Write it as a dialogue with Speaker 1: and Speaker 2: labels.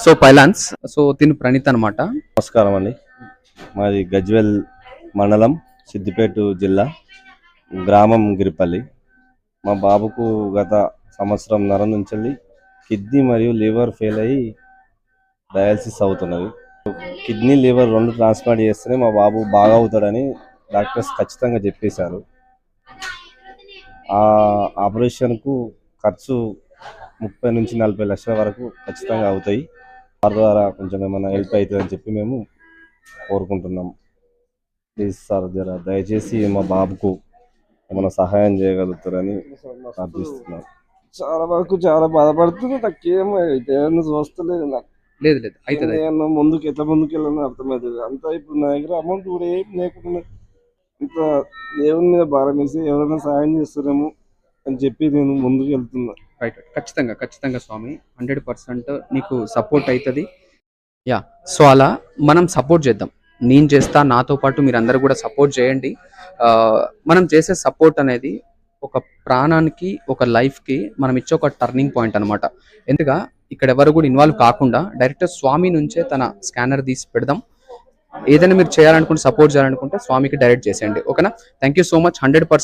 Speaker 1: So pylons so తిను ప్రణీత్ అనమాట.
Speaker 2: నమస్కారం అండి. మాది గజ్వెల్ మండలం, సిద్దిపేట జిల్లా, గ్రామం గిరిపల్లి. మా బాబుకు గత సంవత్సరంన్నర నుంచి కిడ్నీ మరియు లివర్ ఫెయిల్ అయ్యి డయాలసిస్ అవుతున్నది. కిడ్నీ లివర్ రెండు ట్రాన్స్ప్లాంట్ చేస్తేనే మా బాబు బాగా అవుతాడని డాక్టర్స్ ఖచ్చితంగా చెప్పేశారు. ఆ ఆపరేషన్కు ఖర్చు 30 నుంచి 40 లక్షల వరకు ఖచ్చితంగా అవుతాయి. వారి ద్వారా కొంచెం ఏమైనా హెల్ప్ అవుతుందని చెప్పి మేము కోరుకుంటున్నాం. ప్లీజ్ సార్, దయచేసి మా బాబుకు ఏమైనా సహాయం చేయగలుగుతారని ప్రార్థిస్తున్నాం.
Speaker 3: చాలా వరకు చాలా బాధపడుతుంది. నాకేమో ఏదైనా చూస్తలేదు. నాకు
Speaker 1: లేదు లేదు అయితే
Speaker 3: ముందుకు ఎట్లా ముందుకు వెళ్ళాలని అర్థమవుతుంది. అంతా ఇప్పుడు నా దగ్గర అమౌంట్ కూడా ఏం లేకుండా ఇంత దేవుని మీద భారం వేసి ఎవరైనా సహాయం చేస్తారేమో అని చెప్పి నేను ముందుకు వెళ్తున్నా.
Speaker 1: రైట్, ఖచ్చితంగా ఖచ్చితంగా స్వామి 100% నీకు సపోర్ట్ అవుతుంది. యా, సో అలా మనం సపోర్ట్ చేద్దాం. నేను చేస్తా, నాతో పాటు మీరు అందరూ కూడా సపోర్ట్ చేయండి. మనం చేసే సపోర్ట్ అనేది ఒక ప్రాణానికి, ఒక లైఫ్కి మనం ఇచ్చే ఒక టర్నింగ్ పాయింట్ అనమాట. ఎందుగా ఇక్కడ ఎవరు కూడా ఇన్వాల్వ్ కాకుండా డైరెక్ట్ స్వామి నుంచే తన స్కానర్ తీసి పెడదాం. ఏదైనా మీరు చేయాలనుకుంటే, సపోర్ట్ చేయాలనుకుంటే స్వామికి డైరెక్ట్ చేసేయండి. ఓకేనా? Thank you so much. 100%